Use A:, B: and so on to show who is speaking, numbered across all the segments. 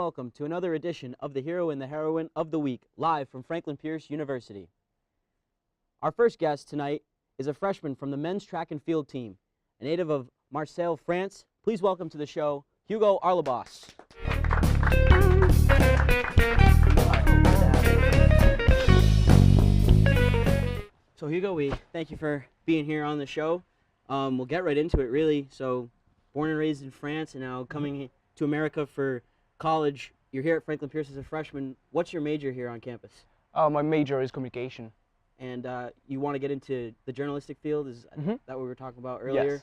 A: welcome to another edition of the Hero and the Heroine of the Week, live from Franklin Pierce University. Our first guest tonight is a freshman from the men's track and field team, a native of Marseille, France. Please welcome to the show, Hugo Arlebos. So Hugo, we thank you for being here on the show. We'll get right into it, really. So, born and raised in France and now coming to America for college. You're here at Franklin Pierce as a freshman. What's your major here on campus?
B: My major is communication.
A: And you want to get into the journalistic field? Is that what we were talking about earlier?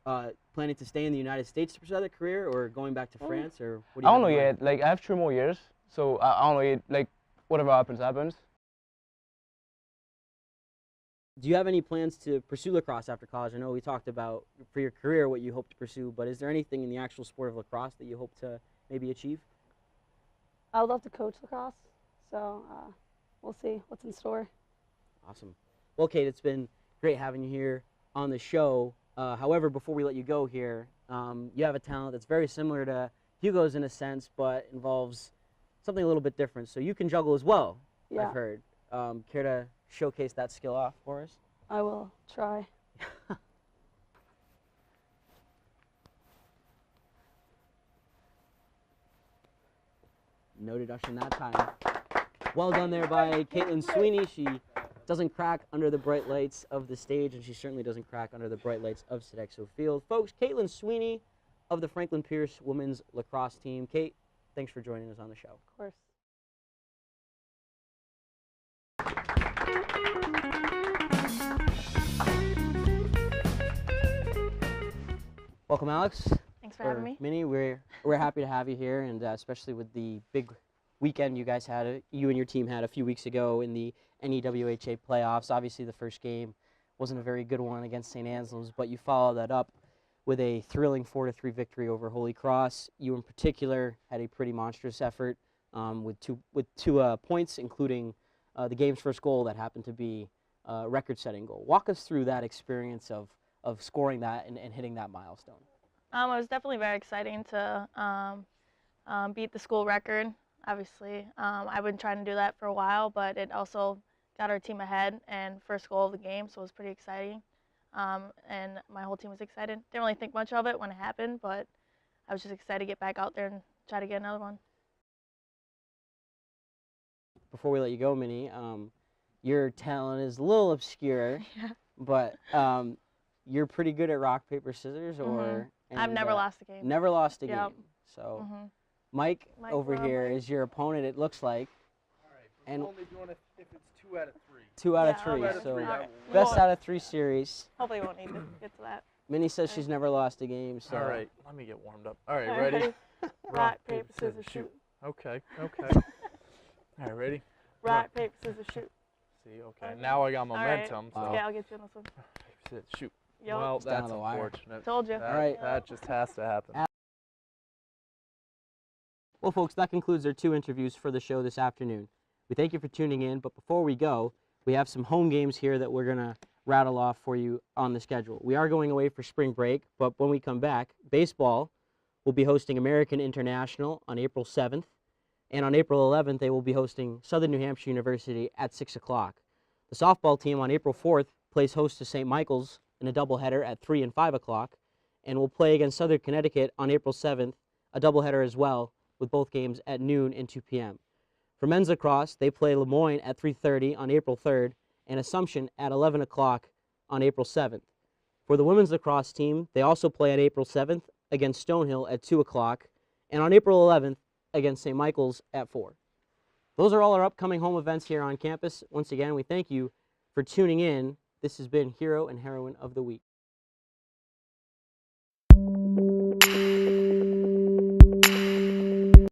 B: Yes.
A: Planning to stay in the United States to pursue that career, or going back to France, or what do you
B: I don't know yet. Like, I have 3 more years, so I don't know yet. Like, whatever happens, happens.
A: Do you have any plans to pursue lacrosse after college? I know we talked about for your career what you hope to pursue, but is there anything in the actual sport of lacrosse that you hope to maybe achieve?
C: I would love to coach lacrosse, so we'll see what's in store.
A: Awesome. Well, Kate, it's been great having you here on the show. However, before we let you go here, you have a talent that's very similar to Hugo's in a sense, but involves something a little bit different. So you can juggle as well,
C: Yeah.
A: I've heard. Care to showcase that skill off for us?
C: I will try.
A: No deduction that time. Well done there by Caitlin Sweeney. She doesn't crack under the bright lights of the stage, and she certainly doesn't crack under the bright lights of Sodexo Field. Folks, Caitlin Sweeney of the Franklin Pierce women's lacrosse team. Kate, thanks for joining us on the show.
C: Of course.
A: Welcome, Alex.
D: Thanks for having me.
A: Minnie, we're happy to have you here, and especially with the big weekend you guys had, you and your team had a few weeks ago in the NEWHA playoffs. Obviously, the first game wasn't a very good one against St. Anselm's, but you followed that up with a thrilling 4-3 victory over Holy Cross. You, in particular, had a pretty monstrous effort with two points, including the game's first goal that happened to be a record-setting goal. Walk us through that experience of scoring that and hitting that milestone.
D: It was definitely very exciting to beat the school record. Obviously, I've been trying to do that for a while, but it also got our team ahead and first goal of the game, so it was pretty exciting. And my whole team was excited. Didn't really think much of it when it happened, but I was just excited to get back out there and try to get another one.
A: Before we let you go, Minnie, your talent is a little obscure,
D: Yeah.
A: but you're pretty good at rock, paper, scissors, or...
D: I've never lost a game.
A: Never lost a
D: Yep.
A: game. So, Mike over here is your opponent, it looks like.
E: All right, but we're only doing it if it's 2 out of 3.
A: 2 out of
D: Yeah,
A: 3,
D: two out of
A: so
D: three, that
A: best out of 3 series.
D: Hopefully we won't need to get to that.
A: Minnie says she's never lost a game, so...
E: All right, let me get warmed up. All right,
D: All
E: ready?
D: right. Rock, paper, scissors, shoot.
E: Okay. All right, ready?
D: Rock, paper, scissors, shoot.
E: See, okay. Now I got
D: All right.
E: momentum.
A: Wow.
E: So
D: Okay, I'll get you on this one.
E: Paper, scissors, shoot.
D: Yup.
E: Well,
A: It's down
E: that's
A: to the wire.
E: unfortunate.
D: Told you.
E: That,
A: All right.
E: that just has to happen.
A: Well, folks, that concludes our 2 interviews for the show this afternoon. We thank you for tuning in, but before we go, we have some home games here that we're going to rattle off for you on the schedule. We are going away for spring break, but when we come back, baseball will be hosting American International on April 7th, and on April 11th, they will be hosting Southern New Hampshire University at 6 o'clock. The softball team on April 4th plays host to St. Michael's in a doubleheader at 3 and 5 o'clock, and will play against Southern Connecticut on April 7th, a doubleheader as well, with both games at noon and 2 p.m. For men's lacrosse, they play Lemoyne at 3:30 on April 3rd and Assumption at 11 o'clock on April 7th. For the women's lacrosse team, they also play on April 7th against Stonehill at 2 o'clock and on April 11th against St. Michael's at 4. Those are all our upcoming home events here on campus. Once again, we thank you for tuning in. This has been Hero and Heroine of the Week.